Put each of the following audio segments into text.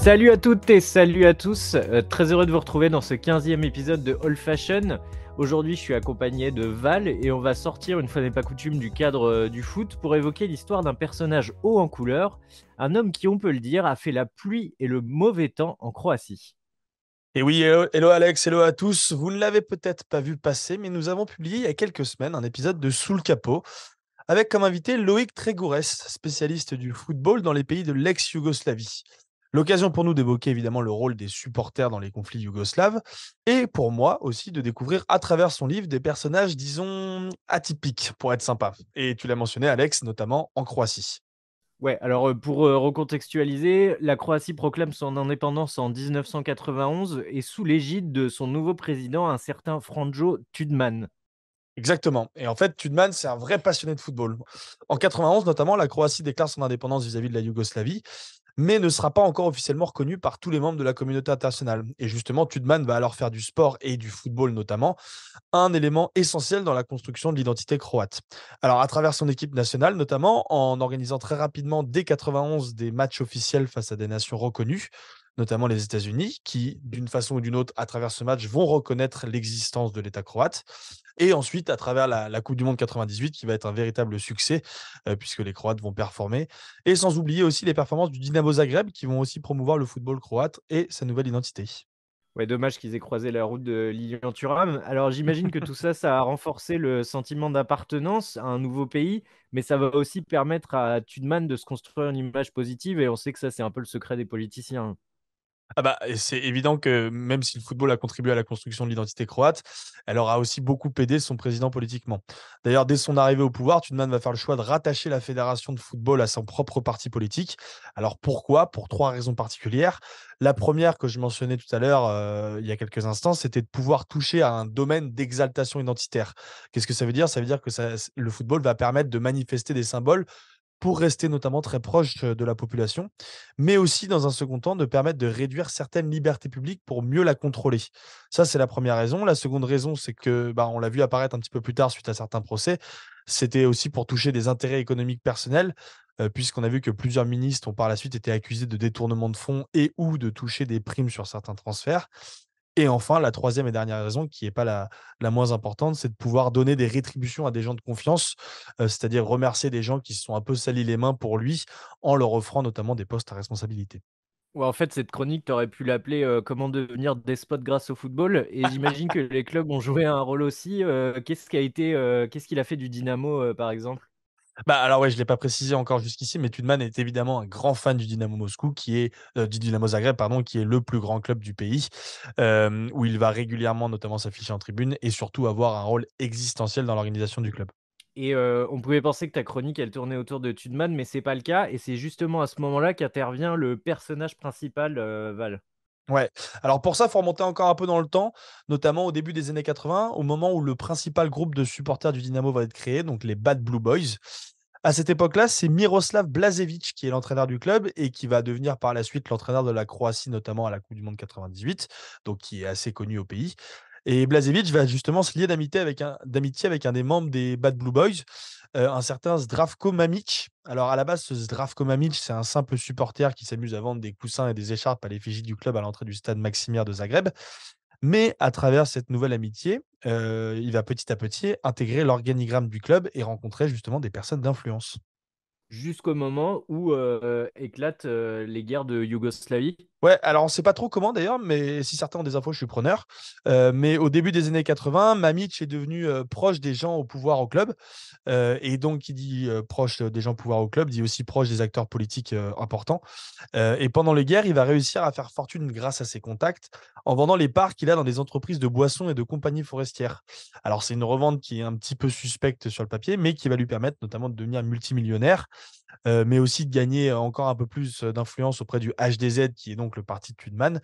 Salut à toutes et salut à tous, très heureux de vous retrouver dans ce 15e épisode de Old Fashion. Aujourd'hui je suis accompagné de Val et on va sortir une fois n'est pas coutume du cadre du foot pour évoquer l'histoire d'un personnage haut en couleur, un homme qui on peut le dire a fait la pluie et le mauvais temps en Croatie. Et oui, hello Alex, hello à tous. Vous ne l'avez peut-être pas vu passer, mais nous avons publié il y a quelques semaines un épisode de Sous le capot, avec comme invité Loïc Trégourès, spécialiste du football dans les pays de l'ex-Yougoslavie. L'occasion pour nous d'évoquer évidemment le rôle des supporters dans les conflits yougoslaves, et pour moi aussi de découvrir à travers son livre des personnages, disons, atypiques, pour être sympa. Et tu l'as mentionné Alex, notamment en Croatie. Ouais, alors pour recontextualiser, la Croatie proclame son indépendance en 1991 et sous l'égide de son nouveau président, un certain Franjo Tudman. Exactement. Et en fait, Tudman, c'est un vrai passionné de football. En 91, notamment, la Croatie déclare son indépendance vis-à-vis de la Yougoslavie, mais ne sera pas encore officiellement reconnue par tous les membres de la communauté internationale. Et justement, Tudman va alors faire du sport et du football notamment un élément essentiel dans la construction de l'identité croate. Alors, à travers son équipe nationale, notamment en organisant très rapidement dès 91 des matchs officiels face à des nations reconnues, notamment les États-Unis, qui, d'une façon ou d'une autre, à travers ce match, vont reconnaître l'existence de l'État croate. Et ensuite, à travers la Coupe du Monde 98, qui va être un véritable succès, puisque les Croates vont performer. Et sans oublier aussi les performances du Dynamo Zagreb, qui vont aussi promouvoir le football croate et sa nouvelle identité. Ouais, dommage qu'ils aient croisé la route de Lilian Thuram. Alors j'imagine que tout ça, ça a renforcé le sentiment d'appartenance à un nouveau pays, mais ça va aussi permettre à Tudman de se construire une image positive, et on sait que ça, c'est un peu le secret des politiciens. Ah bah, et c'est évident que même si le football a contribué à la construction de l'identité croate, elle aura aussi beaucoup aidé son président politiquement. D'ailleurs, dès son arrivée au pouvoir, Tudman va faire le choix de rattacher la fédération de football à son propre parti politique. Alors pourquoi? Pour trois raisons particulières. La première que je mentionnais tout à l'heure, il y a quelques instants, c'était de pouvoir toucher à un domaine d'exaltation identitaire. Qu'est-ce que ça veut dire? Ça veut dire que le football va permettre de manifester des symboles pour rester notamment très proche de la population, mais aussi dans un second temps de permettre de réduire certaines libertés publiques pour mieux la contrôler. Ça, c'est la première raison. La seconde raison, c'est que, bah, on l'a vu apparaître un petit peu plus tard suite à certains procès, c'était aussi pour toucher des intérêts économiques personnels, puisqu'on a vu que plusieurs ministres ont par la suite été accusés de détournement de fonds et ou de toucher des primes sur certains transferts. Et enfin, la troisième et dernière raison, qui est pas la moins importante, c'est de pouvoir donner des rétributions à des gens de confiance, c'est-à-dire remercier des gens qui se sont un peu salis les mains pour lui, en leur offrant notamment des postes à responsabilité. Ouais, en fait, cette chronique, tu aurais pu l'appeler Comment devenir despote grâce au football, et j'imagine que les clubs ont joué un rôle aussi. Qu'est-ce qu'il a fait du Dynamo, par exemple? Bah, alors ouais, je l'ai pas précisé encore jusqu'ici, mais Tudman est évidemment un grand fan du Dynamo Moscou, du Dynamo Zagreb, pardon, qui est le plus grand club du pays, où il va régulièrement notamment s'afficher en tribune et surtout avoir un rôle existentiel dans l'organisation du club. Et on pouvait penser que ta chronique, elle tournait autour de Tudman, mais c'est pas le cas. Et c'est justement à ce moment-là qu'intervient le personnage principal, Val. Ouais. Alors pour ça, il faut remonter encore un peu dans le temps, notamment au début des années 80, au moment où le principal groupe de supporters du Dynamo va être créé, donc les Bad Blue Boys. À cette époque-là, c'est Miroslav Blažević qui est l'entraîneur du club et qui va devenir par la suite l'entraîneur de la Croatie, notamment à la Coupe du Monde 98, donc qui est assez connu au pays. Et Blažević va justement se lier d'amitié avec un des membres des Bad Blue Boys, un certain Zdravko Mamić. Alors à la base, ce Zdravko Mamić, c'est un simple supporter qui s'amuse à vendre des coussins et des écharpes à l'effigie du club à l'entrée du stade Maximir de Zagreb. Mais à travers cette nouvelle amitié, il va petit à petit intégrer l'organigramme du club et rencontrer justement des personnes d'influence. Jusqu'au moment où éclatent les guerres de Yougoslavie. Ouais, alors on ne sait pas trop comment d'ailleurs, mais si certains ont des infos, je suis preneur. Mais au début des années 80, Mamić est devenu proche des gens au pouvoir au club. Et donc, qui dit proche des gens au pouvoir au club, dit aussi proche des acteurs politiques importants. Et pendant les guerres, il va réussir à faire fortune grâce à ses contacts en vendant les parts qu'il a dans des entreprises de boissons et de compagnies forestières. Alors, c'est une revente qui est un petit peu suspecte sur le papier, mais qui va lui permettre notamment de devenir multimillionnaire, mais aussi de gagner encore un peu plus d'influence auprès du HDZ, qui est donc le parti de Tudman,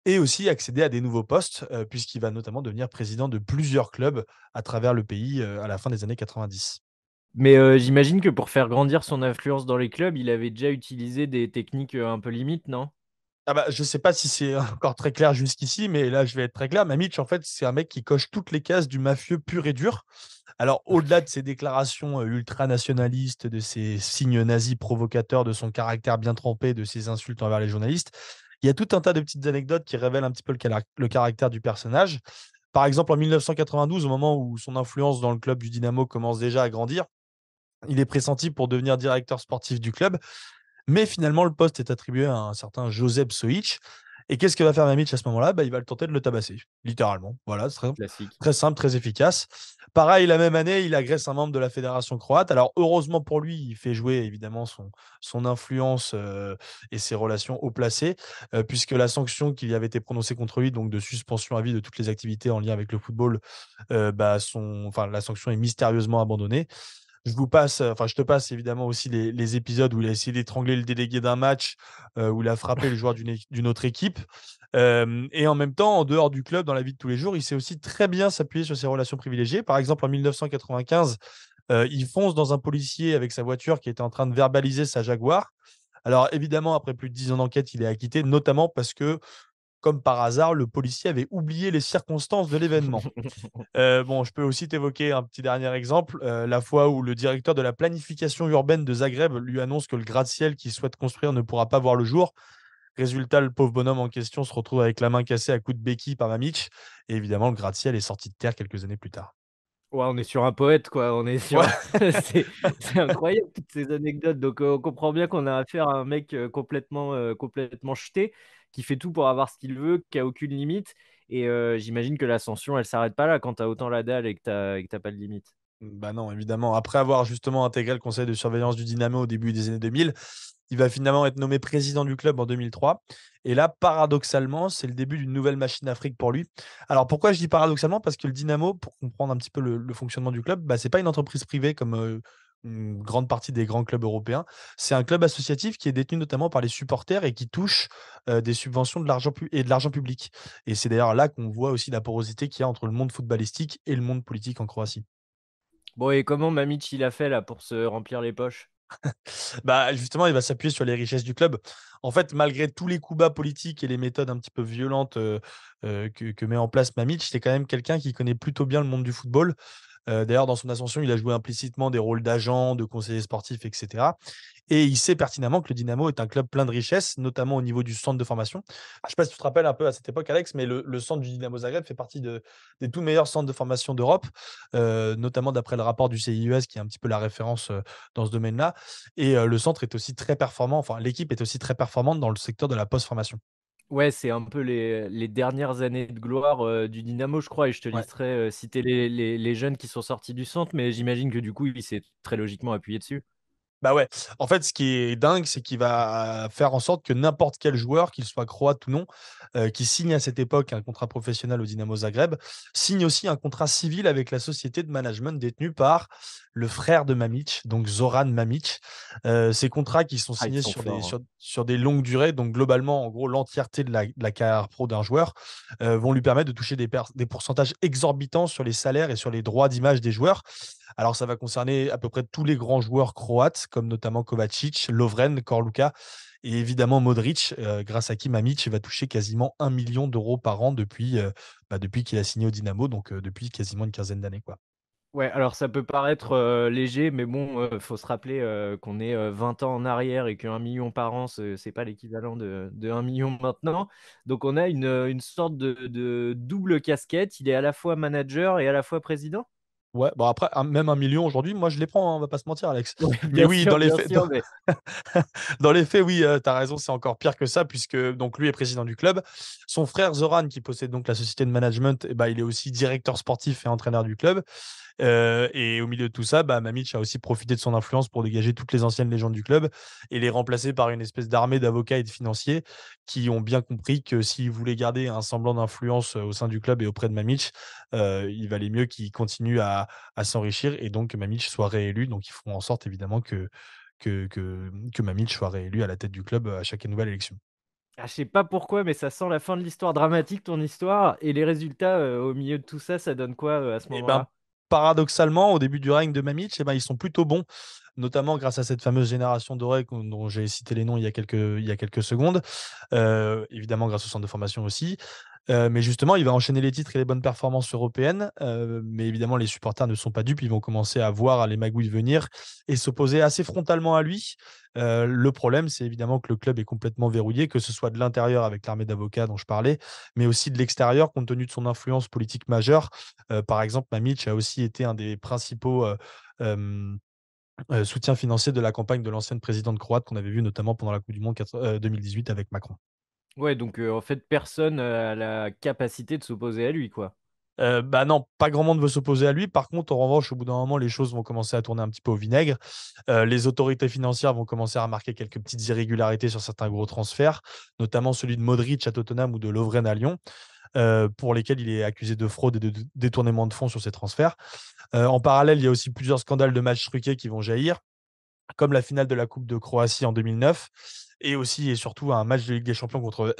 et aussi accéder à des nouveaux postes, puisqu'il va notamment devenir président de plusieurs clubs à travers le pays à la fin des années 90. Mais j'imagine que pour faire grandir son influence dans les clubs, il avait déjà utilisé des techniques un peu limites, non? Ah bah, je sais pas si c'est encore très clair jusqu'ici, mais là, je vais être très clair. Mamić, en fait, c'est un mec qui coche toutes les cases du mafieux pur et dur. Alors, au-delà de ses déclarations ultranationalistes, de ses signes nazis provocateurs, de son caractère bien trempé, de ses insultes envers les journalistes, Il y a tout un tas de petites anecdotes qui révèlent un petit peu le caractère du personnage. Par exemple, en 1992, au moment où son influence dans le club du Dynamo commence déjà à grandir, il est pressenti pour devenir directeur sportif du club. Mais finalement, le poste est attribué à un certain Josep Soic. Et qu'est-ce que va faire Mamić à ce moment-là? Bah, il va le tenter de le tabasser, littéralement. Voilà, c'est très, Classique. très simple, très efficace. Pareil, la même année, il agresse un membre de la fédération croate. Alors, heureusement pour lui, il fait jouer évidemment son influence et ses relations haut placées, puisque la sanction qui avait été prononcée contre lui, donc de suspension à vie de toutes les activités en lien avec le football, la sanction est mystérieusement abandonnée. Je te passe évidemment aussi les épisodes où il a essayé d'étrangler le délégué d'un match, où il a frappé le joueur d'une autre équipe. Et en même temps, en dehors du club, dans la vie de tous les jours, il sait aussi très bien s'appuyer sur ses relations privilégiées. Par exemple, en 1995, il fonce dans un policier avec sa voiture qui était en train de verbaliser sa Jaguar. Alors évidemment, après plus de 10 ans d'enquête, il est acquitté, notamment parce que, comme par hasard, le policier avait oublié les circonstances de l'événement. Bon, je peux aussi t'évoquer un petit dernier exemple, la fois où le directeur de la planification urbaine de Zagreb lui annonce que le gratte-ciel qu'il souhaite construire ne pourra pas voir le jour. Résultat, le pauvre bonhomme en question se retrouve avec la main cassée à coups de béquille par Mamić. Et évidemment, le gratte-ciel est sorti de terre quelques années plus tard. Ouais, on est sur un poète, quoi. On est Ouais. sur c'est c'est incroyable toutes ces anecdotes. Donc, on comprend bien qu'on a affaire à un mec complètement jeté, qui fait tout pour avoir ce qu'il veut, qui a aucune limite. Et j'imagine que l'ascension, elle s'arrête pas là quand t'as autant la dalle et que t'as pas de limite. Bah non, évidemment. Après avoir justement intégré le conseil de surveillance du Dynamo au début des années 2000, il va finalement être nommé président du club en 2003. Et là, paradoxalement, c'est le début d'une nouvelle machine d'Afrique pour lui. Alors pourquoi je dis paradoxalement? Parce que le Dynamo, pour comprendre un petit peu le fonctionnement du club, bah, c'est pas une entreprise privée comme une grande partie des grands clubs européens. C'est un club associatif qui est détenu notamment par les supporters et qui touche des subventions et de l'argent public. Et c'est d'ailleurs là qu'on voit aussi la porosité qu'il y a entre le monde footballistique et le monde politique en Croatie. Bon, et comment Mamić il a fait là pour se remplir les poches? Bah, justement, il va s'appuyer sur les richesses du club. En fait, malgré tous les coups bas politiques et les méthodes un petit peu violentes que met en place Mamić, c'est quand même quelqu'un qui connaît plutôt bien le monde du football. D'ailleurs, dans son ascension, il a joué implicitement des rôles d'agent, de conseiller sportif, etc. Et il sait pertinemment que le Dynamo est un club plein de richesses, notamment au niveau du centre de formation. Je ne sais pas si tu te rappelles un peu à cette époque, Alex, mais le centre du Dynamo Zagreb fait partie des tout meilleurs centres de formation d'Europe, notamment d'après le rapport du CIES, qui est un petit peu la référence dans ce domaine-là. Et le centre est aussi très performant, enfin l'équipe est aussi très performante dans le secteur de la post-formation. Ouais, c'est un peu les dernières années de gloire du Dynamo, je crois, et je te Ouais. laisserai citer les jeunes qui sont sortis du centre, mais j'imagine que du coup, il s'est très logiquement appuyé dessus. Bah ouais, en fait, ce qui est dingue, c'est qu'il va faire en sorte que n'importe quel joueur, qu'il soit croate ou non, qui signe à cette époque un contrat professionnel au Dynamo Zagreb, signe aussi un contrat civil avec la société de management détenue par le frère de Mamić, donc Zoran Mamić. Ces contrats qui sont Ah, ils signés sont forts, hein. sur des longues durées, donc globalement, en gros, l'entièreté de la carrière pro d'un joueur, vont lui permettre de toucher des pourcentages exorbitants sur les salaires et sur les droits d'image des joueurs. Alors, ça va concerner à peu près tous les grands joueurs croates, comme notamment Kovacic, Lovren, Korluka et évidemment Modric, grâce à qui Mamić va toucher quasiment 1 million d'euros par an depuis qu'il a signé au Dynamo, donc depuis quasiment une quinzaine d'années, quoi. Ouais, alors ça peut paraître léger, mais bon, faut se rappeler qu'on est 20 ans en arrière et qu'un million par an, c'est pas l'équivalent de 1 million maintenant. Donc on a une sorte de double casquette. Il est à la fois manager et à la fois président. Ouais, bon après, même 1 million aujourd'hui, moi je les prends, hein, on va pas se mentir, Alex. Oui, Mais oui, dans les bien faits, sûr, mais dans les faits, oui, tu as raison, c'est encore pire que ça, puisque donc lui est président du club. Son frère Zoran, qui possède donc la société de management, eh ben, il est aussi directeur sportif et entraîneur du club. Et au milieu de tout ça, bah, Mamić a aussi profité de son influence pour dégager toutes les anciennes légendes du club et les remplacer par une espèce d'armée d'avocats et de financiers qui ont bien compris que s'ils voulaient garder un semblant d'influence au sein du club et auprès de Mamić, il valait mieux qu'il continue à s'enrichir et donc que Mamić soit réélu. Donc ils feront en sorte évidemment que Mamić soit réélu à la tête du club à chaque nouvelle élection. ah, je sais pas pourquoi, mais ça sent la fin de l'histoire dramatique, ton histoire. Et les résultats au milieu de tout ça, ça donne quoi à ce Et ben, moment-là? paradoxalement, au début du règne de Mamić, eh ben, ils sont plutôt bons. notamment grâce à cette fameuse génération dorée dont j'ai cité les noms il y a quelques secondes, évidemment grâce au centre de formation aussi. Mais justement, il va enchaîner les titres et les bonnes performances européennes, mais évidemment les supporters ne sont pas dupes, ils vont commencer à voir les magouilles venir et s'opposer assez frontalement à lui. Le problème, c'est évidemment que le club est complètement verrouillé, que ce soit de l'intérieur avec l'armée d'avocats dont je parlais, mais aussi de l'extérieur compte tenu de son influence politique majeure. Par exemple, Mamić a aussi été un des principaux, hem, soutiens financiers de la campagne de l'ancienne présidente croate qu'on avait vu notamment pendant la coupe du monde 2018 avec Macron. Ouais, donc en fait, personne a la capacité de s'opposer à lui, quoi. Bah non, pas grand monde veut s'opposer à lui. Par contre, en revanche, au bout d'un moment, les choses vont commencer à tourner un petit peu au vinaigre. Les autorités financières vont commencer à remarquer quelques petites irrégularités sur certains gros transferts, notamment celui de Modric à Tottenham ou de Lovren à Lyon, pour lesquels il est accusé de fraude et de détournement de fonds sur ces transferts. En parallèle, il y a aussi plusieurs scandales de matchs truqués qui vont jaillir, comme la finale de la Coupe de Croatie en 2009 et aussi et surtout un match de Ligue des Champions contre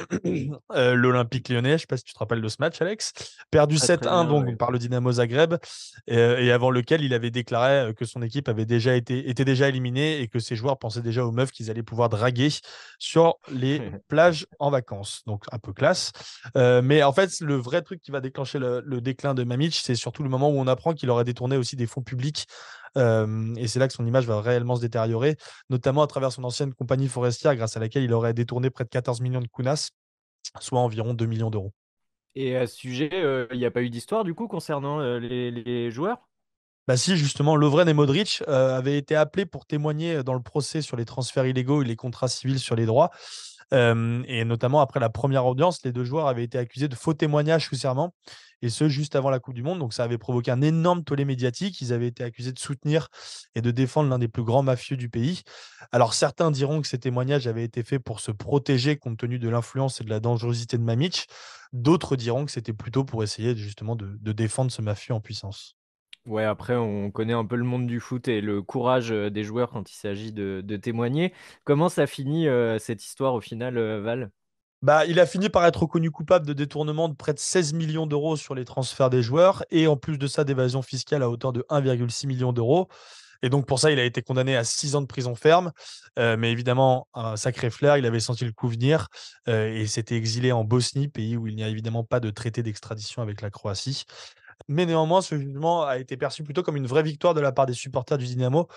l'Olympique Lyonnais. Je ne sais pas si tu te rappelles de ce match, Alex. Perdu Très très 7-1 bien, ouais. donc par le Dynamo Zagreb et avant lequel il avait déclaré que son équipe avait était déjà éliminée et que ses joueurs pensaient déjà aux meufs qu'ils allaient pouvoir draguer sur les plages en vacances. Donc un peu classe. Mais en fait, le vrai truc qui va déclencher le déclin de Mamić, c'est surtout le moment où on apprend qu'il aurait détourné aussi des fonds publics. Et c'est là que son image va réellement se détériorer, notamment à travers son ancienne compagnie forestière, grâce à laquelle il aurait détourné près de 14 millions de kunas, soit environ 2 millions d'euros. Et à ce sujet, il n'y a pas eu d'histoire du coup concernant les joueurs? Bah si, justement, Lovren et Modric avaient été appelés pour témoigner dans le procès sur les transferts illégaux et les contrats civils sur les droits. Et notamment après la première audience, les deux joueurs avaient été accusés de faux témoignages sous serment, et ce, juste avant la Coupe du Monde. Donc ça avait provoqué un énorme tollé médiatique. Ils avaient été accusés de soutenir et de défendre l'un des plus grands mafieux du pays. Alors certains diront que ces témoignages avaient été faits pour se protéger compte tenu de l'influence et de la dangerosité de Mamić. D'autres diront que c'était plutôt pour essayer justement de défendre ce mafieux en puissance. Ouais, après, on connaît un peu le monde du foot et le courage des joueurs quand il s'agit de témoigner. Comment ça finit cette histoire au final, Val? Bah, il a fini par être reconnu coupable de détournement de près de 16 millions d'euros sur les transferts des joueurs et en plus de ça d'évasion fiscale à hauteur de 1,6 million d'euros. Et donc pour ça, il a été condamné à 6 ans de prison ferme. Mais évidemment, un sacré flair, il avait senti le coup venir et s'était exilé en Bosnie, pays où il n'y a évidemment pas de traité d'extradition avec la Croatie. Mais néanmoins, ce jugement a été perçu plutôt comme une vraie victoire de la part des supporters du Dynamo,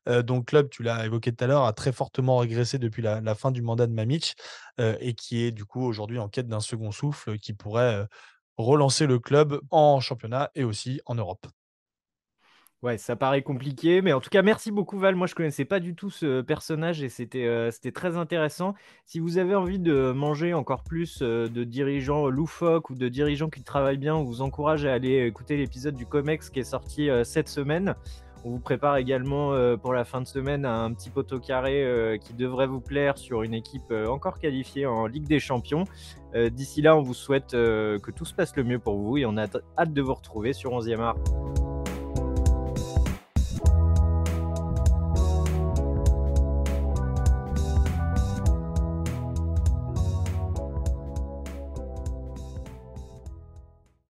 dont le club, tu l'as évoqué tout à l'heure, a très fortement régressé depuis la fin du mandat de Mamić, et qui est du coup aujourd'hui en quête d'un second souffle qui pourrait relancer le club en championnat et aussi en Europe. Ouais, ça paraît compliqué, mais en tout cas, merci beaucoup Val. Moi, je connaissais pas du tout ce personnage et c'était très intéressant. Si vous avez envie de manger encore plus de dirigeants loufoques ou de dirigeants qui travaillent bien, on vous encourage à aller écouter l'épisode du Comex qui est sorti cette semaine. On vous prépare également pour la fin de semaine un petit poteau carré qui devrait vous plaire sur une équipe encore qualifiée en Ligue des Champions. D'ici là, on vous souhaite que tout se passe le mieux pour vous et on a hâte de vous retrouver sur 11e art.